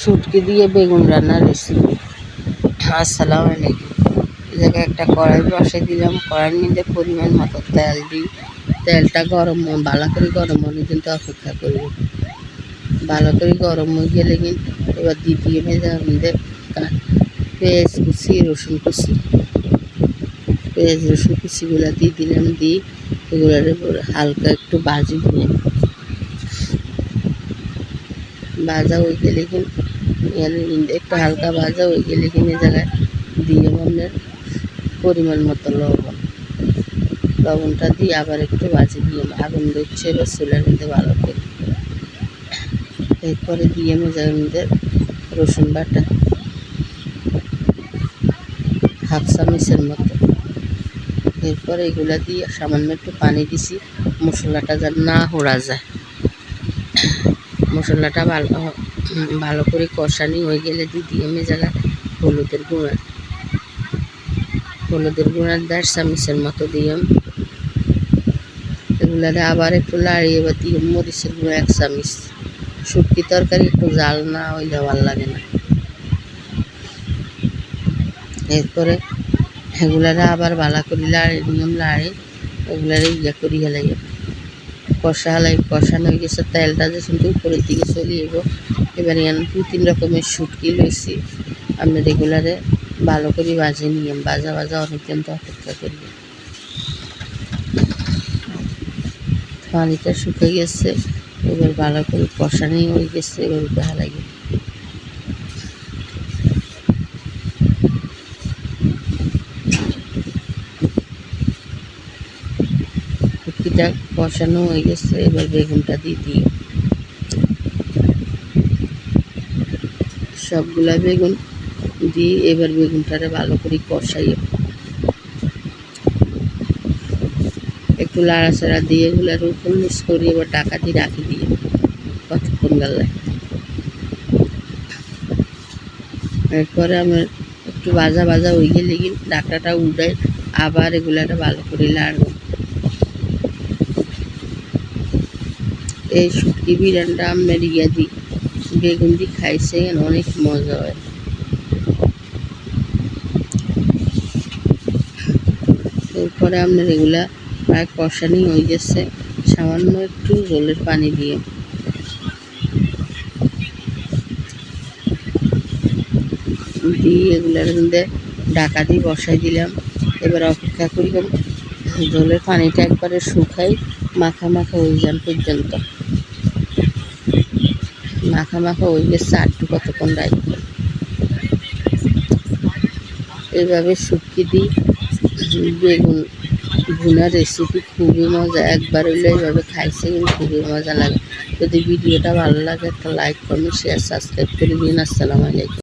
শুটকি দিয়ে বেগুন রান্নার রেসিপি। আসসালামু আলাইকুম। এই জায়গায় একটা কড়াই বসাই দিলাম। কড়াইয়ের মধ্যে পরিমাণ মতো তেল দিই। তেলটা ভালো করে গরম হলে কিন্তু অপেক্ষা করব। ভালো করে গরম হয়ে গেলে কিন্তু এবার দিয়ে মেজার মধ্যে পেঁয়াজ কুচি, রসুন কুচি, কুচিগুলো দিয়ে দিলাম। দিয়ে এগুলোর হালকা একটু ভাজি দিয়ে ভাজা হয়ে গেলে কিন্তু একটু হালকা ভাজা হয়ে গেলে কিনে জায়গায় দিয়ে আপনার পরিমাণ মতো লবণটা দিয়ে আবার একটু ভাজি দিয়ে আগুন দিচ্ছে এবার চুলার মধ্যে ভালো করে। এরপরে দিয়ে মেজার মধ্যে রসুন বাটা হাফ চামচের মতো। এরপরে এগুলা দিয়ে সামান্য একটু পানি দিছি, মশলাটা যেন না হোড়া যায়। মশলাটা ভালো করে কষানি হয়ে গেলে দিয়ে মেজালা হলুদের গুঁড়া 1.5 চামচের মতো দিলাম। এগুলারে আবার একটু লাড়িয়ে বা দিয়ে মরিচের গুঁড়ো 1 চামচ। শুটকি তরকারি একটু জাল না হইলে ভালো লাগে না। এরপরে এগুলারে আবার ভালো করে লাড়ি এগুলারে করি হেলাই কষানো হয়ে গেছে। তেলটা যে শুধু উপরের দিকে চলে যাব। এবার 2-3 রকমের শুটকি লইছি। আমরা রেগুলারে ভালো করে ভাজি নিয়ে ভাজা অনেকক্ষণ তো অপেক্ষা করি। পানিটা শুকিয়ে গেছে, এবার ভালো করে কষানো হয়ে গেছে। এবার ভালো লাগে শুটকিটা কষানো হয়ে গেছে। এবার বেগুনটা দিয়ে সবগুলা বেগুন দিয়ে এবার বেগুনটারে ভালো করে কষাই একটু লাড়াচাড়া দিয়ে এগুলার উপর মিক্স করি। এবার ঢাকা দিয়ে রাখি দিয়ে কতক্ষণ গালে। এরপরে আমার একটু ভাজা হয়ে গেলে ঢাকাটা উঠাই আবার এগুলাটা ভালো করে লাড়ব। এই শুটকি বিরিয়ানিটা আপনার দিই বেগুন দিয়ে খাইছে অনেক মজা হয়। এরপরে আপনার এগুলা প্রায় কষানি হয়ে গেছে। সামান্য একটু জলের পানি দিয়ে এগুলার মধ্যে ঢাকা দিয়ে বসাই দিলাম। এবার অপেক্ষা করি জলের পানিটা একবারে শুকাই মাখা হয়ে যান পর্যন্ত। মাখা হয়ে গেছে একটু কতক্ষণ রাখবো। এইভাবে শুটকি দিই বেগুন ভুনা রেসিপি খুবই মজা। একবার হইলে এইভাবে খাইছে কিন্তু খুবই মজা লাগে। যদি ভিডিওটা ভালো লাগে একটা লাইক, কমেন্ট, শেয়ার, সাবস্ক্রাইব করে দিন। আসসালামু আলাইকুম।